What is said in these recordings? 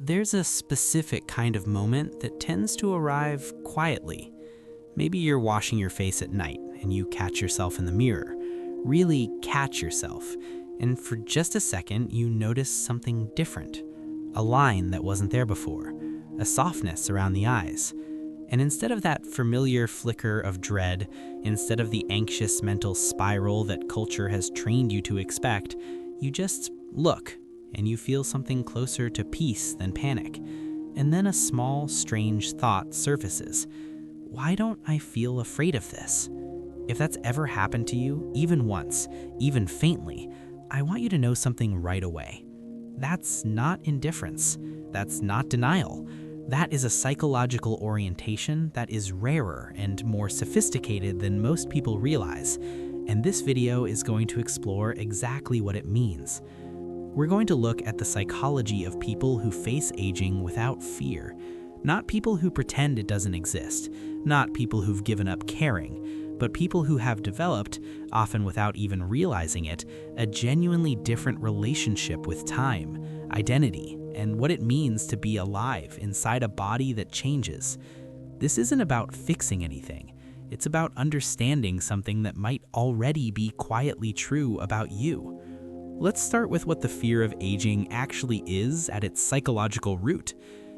There's a specific kind of moment that tends to arrive quietly. Maybe you're washing your face at night and you catch yourself in the mirror. Really catch yourself. And for just a second, you notice something different. A line that wasn't there before. A softness around the eyes. And instead of that familiar flicker of dread, instead of the anxious mental spiral that culture has trained you to expect, you just look, and you feel something closer to peace than panic. And then a small, strange thought surfaces. Why don't I feel afraid of this? If that's ever happened to you, even once, even faintly, I want you to know something right away. That's not indifference. That's not denial. That is a psychological orientation that is rarer and more sophisticated than most people realize. And this video is going to explore exactly what it means. We're going to look at the psychology of people who face aging without fear. Not people who pretend it doesn't exist, not people who've given up caring, but people who have developed, often without even realizing it, a genuinely different relationship with time, identity, and what it means to be alive inside a body that changes. This isn't about fixing anything. It's about understanding something that might already be quietly true about you. Let's start with what the fear of aging actually is at its psychological root.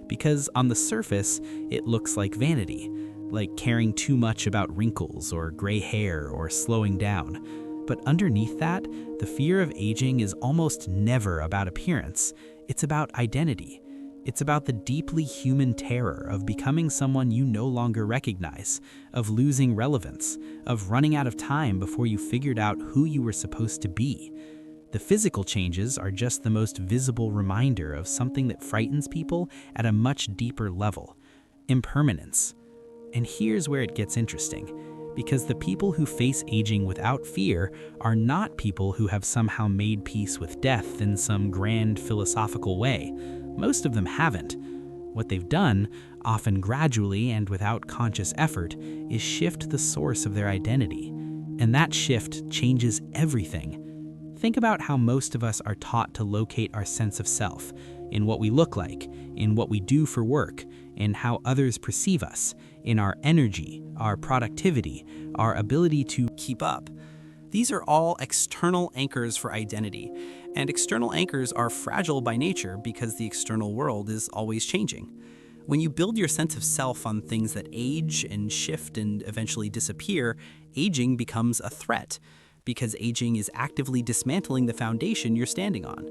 Because on the surface, it looks like vanity, like caring too much about wrinkles or gray hair or slowing down. But underneath that, the fear of aging is almost never about appearance. It's about identity. It's about the deeply human terror of becoming someone you no longer recognize, of losing relevance, of running out of time before you figured out who you were supposed to be. The physical changes are just the most visible reminder of something that frightens people at a much deeper level: impermanence. And here's where it gets interesting, because the people who face aging without fear are not people who have somehow made peace with death in some grand philosophical way. Most of them haven't. What they've done, often gradually and without conscious effort, is shift the source of their identity. And that shift changes everything. Think about how most of us are taught to locate our sense of self, in what we look like, in what we do for work, in how others perceive us, in our energy, our productivity, our ability to keep up. These are all external anchors for identity, and external anchors are fragile by nature because the external world is always changing. When you build your sense of self on things that age and shift and eventually disappear, aging becomes a threat, because aging is actively dismantling the foundation you're standing on.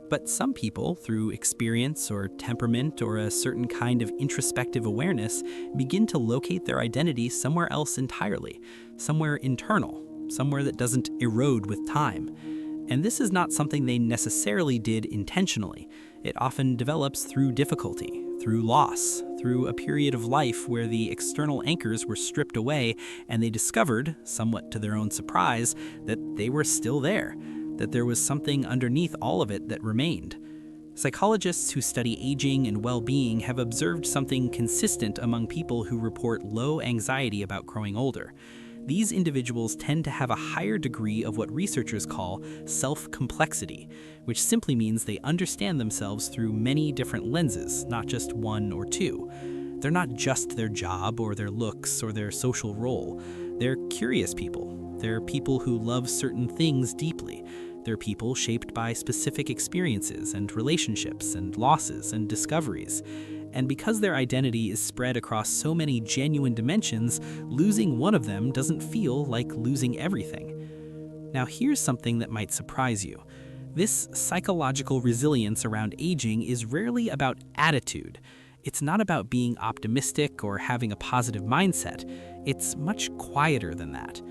But some people, through experience or temperament or a certain kind of introspective awareness, begin to locate their identity somewhere else entirely, somewhere internal, somewhere that doesn't erode with time. And this is not something they necessarily did intentionally. It often develops through difficulty, through loss, through a period of life where the external anchors were stripped away and they discovered, somewhat to their own surprise, that they were still there, that there was something underneath all of it that remained. Psychologists who study aging and well-being have observed something consistent among people who report low anxiety about growing older. These individuals tend to have a higher degree of what researchers call self-complexity, which simply means they understand themselves through many different lenses, not just one or two. They're not just their job or their looks or their social role. They're curious people. They're people who love certain things deeply. They're people shaped by specific experiences and relationships and losses and discoveries. And because their identity is spread across so many genuine dimensions, losing one of them doesn't feel like losing everything. Now here's something that might surprise you. This psychological resilience around aging is rarely about attitude. It's not about being optimistic or having a positive mindset. It's much quieter than that.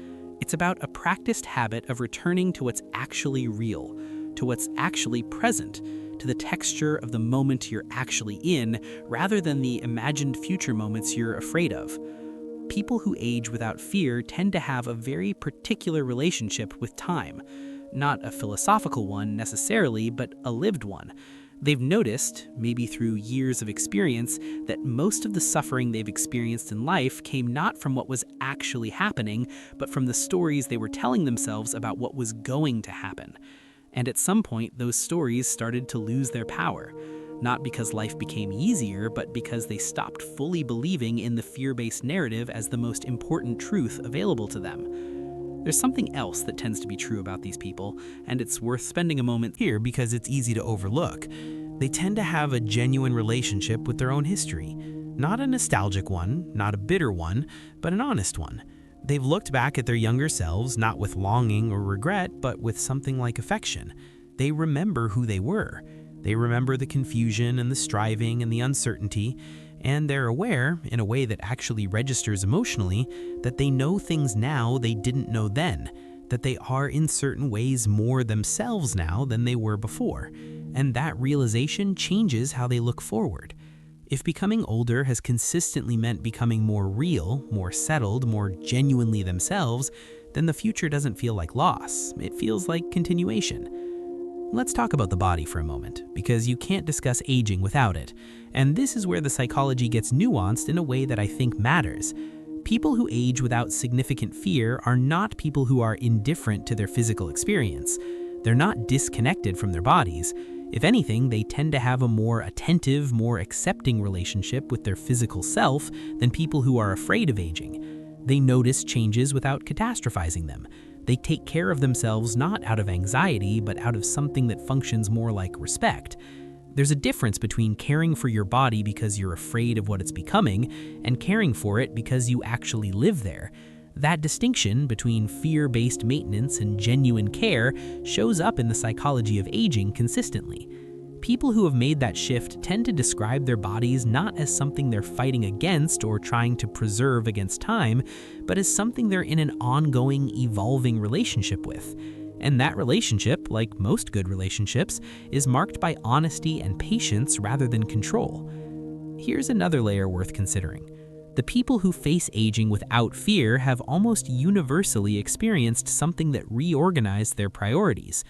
It's about a practiced habit of returning to what's actually real, to what's actually present, to the texture of the moment you're actually in, rather than the imagined future moments you're afraid of. People who age without fear tend to have a very particular relationship with time. Not a philosophical one necessarily, but a lived one. They've noticed, maybe through years of experience, that most of the suffering they've experienced in life came not from what was actually happening, but from the stories they were telling themselves about what was going to happen. And at some point, those stories started to lose their power. not because life became easier, but because they stopped fully believing in the fear-based narrative as the most important truth available to them. There's something else that tends to be true about these people, and it's worth spending a moment here because it's easy to overlook. They tend to have a genuine relationship with their own history. Not a nostalgic one, not a bitter one, but an honest one. They've looked back at their younger selves not with longing or regret, but with something like affection. They remember who they were. They remember the confusion and the striving and the uncertainty, and they're aware, in a way that actually registers emotionally, that they know things now they didn't know then, that they are in certain ways more themselves now than they were before, and that realization changes how they look forward. If becoming older has consistently meant becoming more real, more settled, more genuinely themselves, then the future doesn't feel like loss, it feels like continuation. Let's talk about the body for a moment, because you can't discuss aging without it. And this is where the psychology gets nuanced in a way that I think matters. People who age without significant fear are not people who are indifferent to their physical experience. They're not disconnected from their bodies. If anything, they tend to have a more attentive, more accepting relationship with their physical self than people who are afraid of aging. They notice changes without catastrophizing them. They take care of themselves not out of anxiety, but out of something that functions more like respect. There's a difference between caring for your body because you're afraid of what it's becoming and caring for it because you actually live there. That distinction between fear-based maintenance and genuine care shows up in the psychology of aging consistently. People who have made that shift tend to describe their bodies not as something they're fighting against or trying to preserve against time, but as something they're in an ongoing, evolving relationship with. And that relationship, like most good relationships, is marked by honesty and patience rather than control. Here's another layer worth considering. The people who face aging without fear have almost universally experienced something that reorganized their priorities.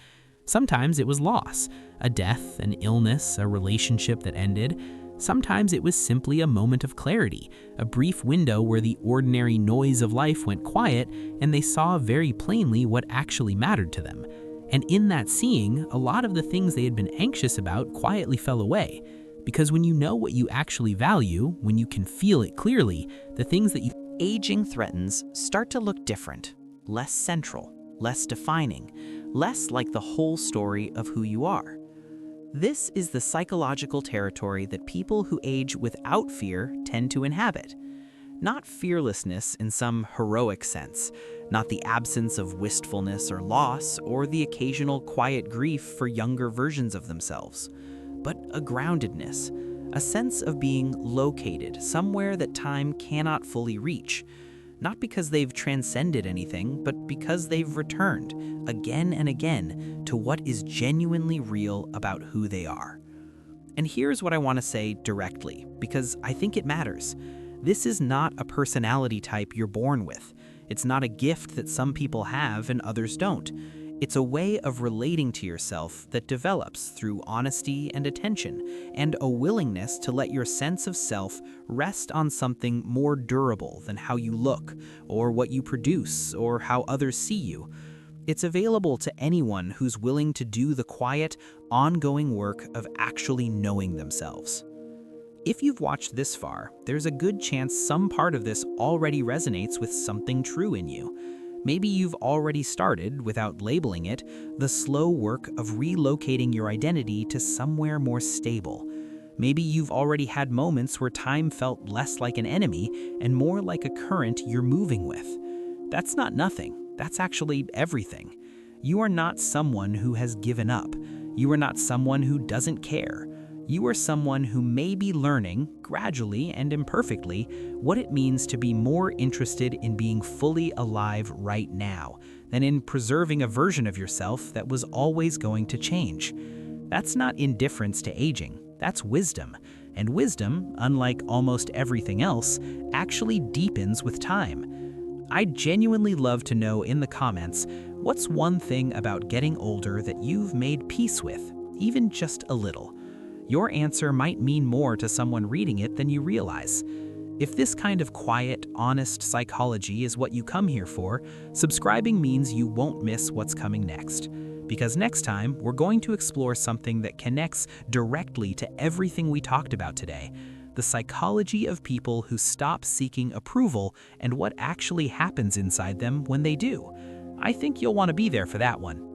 Sometimes it was loss, a death, an illness, a relationship that ended. Sometimes it was simply a moment of clarity, a brief window where the ordinary noise of life went quiet and they saw very plainly what actually mattered to them. And in that seeing, a lot of the things they had been anxious about quietly fell away. Because when you know what you actually value, when you can feel it clearly, the things that you aging threatens start to look different, less central, less defining, less like the whole story of who you are. This is the psychological territory that people who age without fear tend to inhabit. Not fearlessness in some heroic sense, not the absence of wistfulness or loss, or the occasional quiet grief for younger versions of themselves, but a groundedness, a sense of being located somewhere that time cannot fully reach. Not because they've transcended anything, but because they've returned, again and again, to what is genuinely real about who they are. And here's what I want to say directly, because I think it matters. This is not a personality type you're born with. It's not a gift that some people have and others don't. It's a way of relating to yourself that develops through honesty and attention, and a willingness to let your sense of self rest on something more durable than how you look, or what you produce, or how others see you. It's available to anyone who's willing to do the quiet, ongoing work of actually knowing themselves. If you've watched this far, there's a good chance some part of this already resonates with something true in you. Maybe you've already started, without labeling it, the slow work of relocating your identity to somewhere more stable. Maybe you've already had moments where time felt less like an enemy and more like a current you're moving with. That's not nothing. That's actually everything. You are not someone who has given up. You are not someone who doesn't care. You are someone who may be learning, gradually and imperfectly, what it means to be more interested in being fully alive right now than in preserving a version of yourself that was always going to change. That's not indifference to aging, that's wisdom. And wisdom, unlike almost everything else, actually deepens with time. I'd genuinely love to know in the comments, what's one thing about getting older that you've made peace with, even just a little? Your answer might mean more to someone reading it than you realize. If this kind of quiet, honest psychology is what you come here for, subscribing means you won't miss what's coming next. because next time we're going to explore something that connects directly to everything we talked about today: the psychology of people who stop seeking approval and what actually happens inside them when they do. I think you'll want to be there for that one.